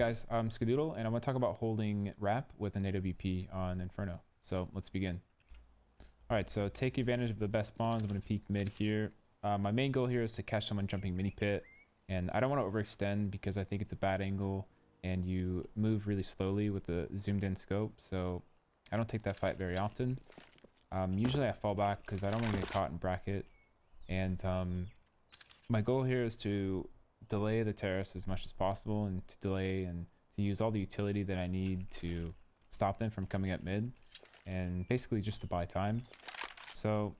guys, I'm Skadoodle, and I'm going to talk about holding wrap with an AWP on Inferno. So let's begin. Alright, so take advantage of the best spawns. I'm going to peek mid here. My main goal here is to catch someone jumping mini pit, and I don't want to overextend because I think it's a bad angle and you move really slowly with the zoomed in scope, so I don't take that fight very often. Usually I fall back because I don't want to get caught in bracket, and my goal here is to delay the terrace as much as possible and to delay and to use all the utility that I need to stop them from coming up mid, and basically just to buy time. So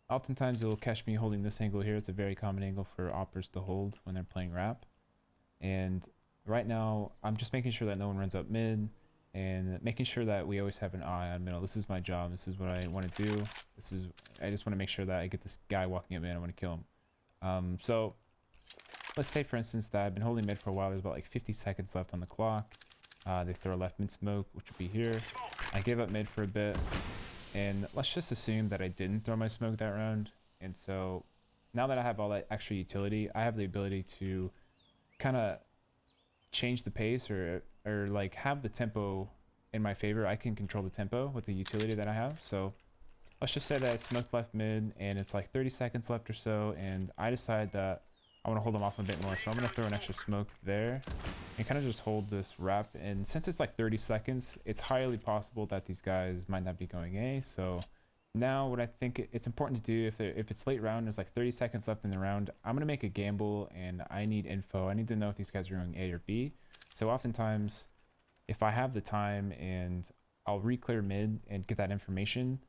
oftentimes you'll catch me holding this angle here. It's a very common angle for oppers to hold when they're playing wrap, and right now I'm just making sure that no one runs up mid and making sure that we always have an eye on middle. This is my job. This is what I want to do. I just want to make sure that I get this guy walking up mid. I want to kill him. So let's say, for instance, that I've been holding mid for a while. There's about like 50 seconds left on the clock. They throw a left mid smoke, which would be here. I gave up mid for a bit, and let's just assume that I didn't throw my smoke that round. And so now that I have all that extra utility, I have the ability to kind of change the pace or like have the tempo in my favor. I can control the tempo with the utility that I have. So let's just say that I smoked left mid and it's like 30 seconds left or so, and I decide that I want to hold them off a bit more, so I'm going to throw an extra smoke there and kind of just hold this wrap. And since it's like 30 seconds, it's highly possible that these guys might not be going A. So now what I think it's important to do, if it's late round, there's like 30 seconds left in the round, I'm going to make a gamble and I need info. I need to know if these guys are going A or B. So oftentimes, if I have the time, and I'll re-clear mid and get that information,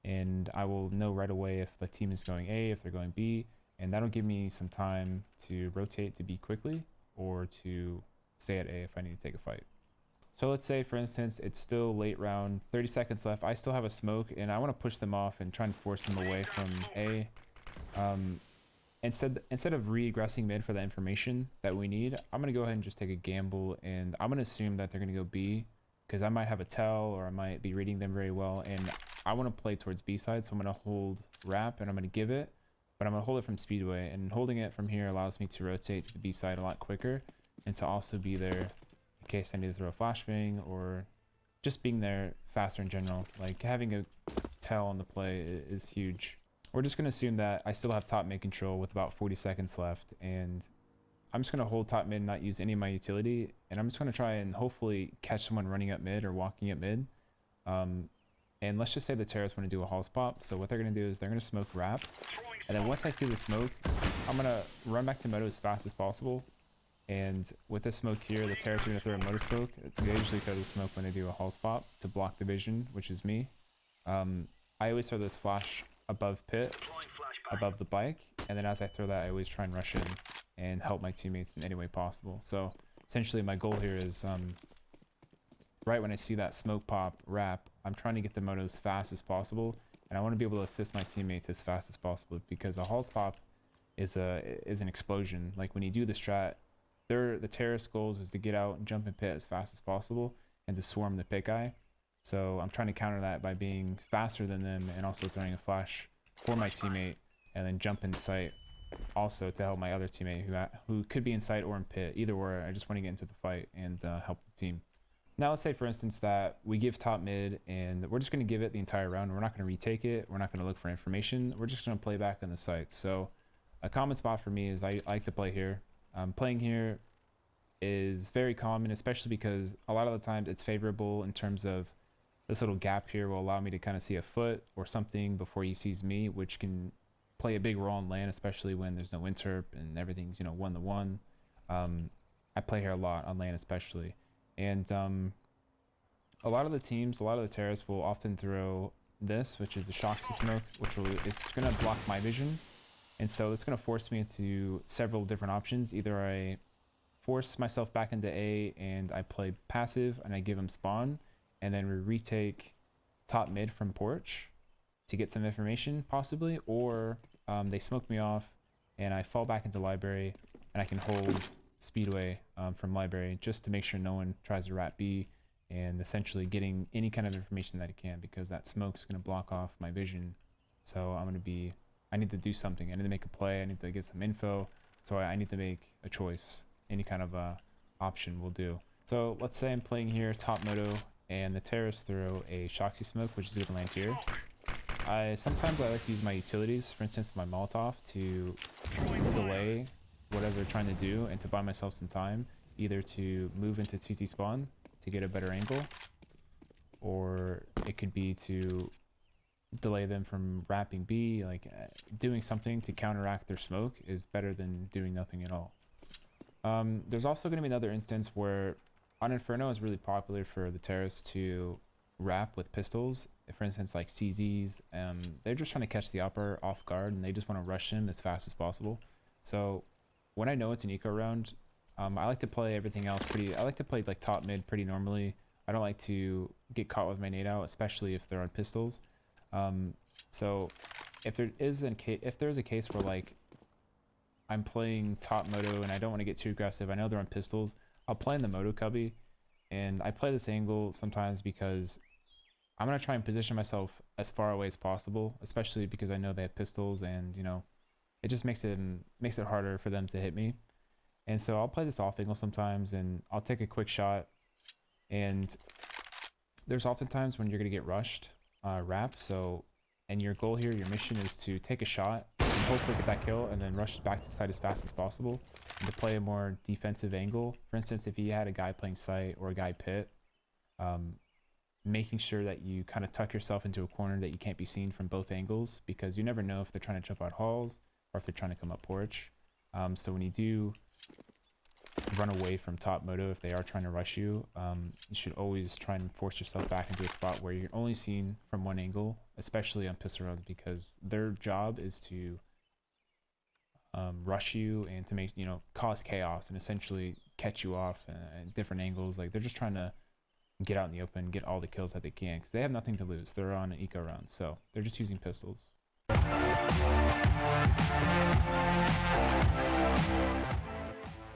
and I will know right away if the team is going A, if they're going B, and that'll give me some time to rotate to B quickly or to stay at A if I need to take a fight. So let's say, for instance, it's still late round, 30 seconds left. I still have a smoke and I want to push them off and try and force them away from A. Instead of re-aggressing mid for the information that we need, I'm going to go ahead and just take a gamble, and I'm going to assume that they're going to go B because I might have a tell or I might be reading them very well, and I want to play towards B side, so I'm going to hold wrap and I'm going to give it, but I'm going to hold it from speedway, and holding it from here allows me to rotate to the B side a lot quicker and to also be there in case I need to throw a flashbang or just being there faster in general. Like having a tell on the play is huge. We're just going to assume that I still have top mid control with about 40 seconds left, and I'm just going to hold top mid, not use any of my utility, and I'm just going to try and hopefully catch someone running up mid or walking up mid. And let's just say the terrorists want to do a Halls pop. So what they're going to do is they're going to smoke wrap, and then once I see the smoke, I'm going to run back to moto as fast as possible. And with this smoke here, the terrorists are going to throw a moto smoke. They usually throw the smoke when they do a Halls pop to block the vision, which is me. I always throw this flash above pit, above the bike, and then as I throw that, I always try and rush in and help my teammates in any way possible. So essentially my goal here is right when I see that smoke pop wrap, I'm trying to get the moto as fast as possible, and I want to be able to assist my teammates as fast as possible, because a Halls pop is an explosion. Like when you do the strat, the terrorist goals is to get out and jump in pit as fast as possible and to swarm the pit guy. So I'm trying to counter that by being faster than them and also throwing a flash for my teammate, and then jump in sight also to help my other teammate who could be in sight or in pit. Either way, I just want to get into the fight and help the team. Now let's say, for instance, that we give top mid and we're just going to give it the entire round. We're not going to retake it. We're not going to look for information. We're just going to play back on the site. So a common spot for me is I like to play here. Playing here is very common, especially because a lot of the times it's favorable in terms of this little gap here will allow me to kind of see a foot or something before he sees me, which can play a big role in lane, especially when there's no interp and everything's, 1-to-1. I play here a lot on lane especially. And a lot of the teams, a lot of the terrorists will often throw this, which is the Shoxy smoke, it's going to block my vision. And so it's going to force me into several different options. Either I force myself back into A and I play passive and I give him spawn, and then we retake top mid from porch to get some information possibly, or they smoke me off and I fall back into library and I can hold speedway from library just to make sure no one tries to rat B, and essentially getting any kind of information that I can, because that smoke's going to block off my vision. So I need to do something. I need to make a play. I need to get some info. So I need to make a choice, any kind of option will do. So let's say I'm playing here top moto and the terrorists throw a Shoxy smoke, which is going to land here. Sometimes I like to use my utilities, for instance my Molotov, to delay whatever they're trying to do and to buy myself some time, either to move into CT spawn to get a better angle, or it could be to delay them from wrapping B. Like doing something to counteract their smoke is better than doing nothing at all. There's also going to be another instance where on Inferno is really popular for the terrorists to wrap with pistols. For instance, like CZs, they're just trying to catch the upper off guard and they just want to rush him as fast as possible. So when I know it's an eco round, I like to play everything else I like to play like top mid pretty normally. I don't like to get caught with my nade out, especially if they're on pistols. So if there's a case where like I'm playing top moto and I don't want to get too aggressive, I know they're on pistols, I'll play in the moto cubby, and I play this angle sometimes because I'm going to try and position myself as far away as possible, especially because I know they have pistols, and you know, it just makes it harder for them to hit me. And so I'll play this off angle sometimes and I'll take a quick shot, and there's oftentimes when you're going to get rushed wrap, and your goal here, your mission is to take a shot and hopefully get that kill and then rush back to site as fast as possible and to play a more defensive angle. For instance, if you had a guy playing site or a guy pit, making sure that you kind of tuck yourself into a corner that you can't be seen from both angles, because you never know if they're trying to jump out halls or if they're trying to come up porch. So when you do run away from top moto, if they are trying to rush you, you should always try and force yourself back into a spot where you're only seen from one angle, especially on pistol runs, because their job is to rush you and to make, you know, cause chaos and essentially catch you off at different angles. Like they're just trying to get out in the open, get all the kills that they can, because they have nothing to lose. They're on an eco round, so they're just using pistols.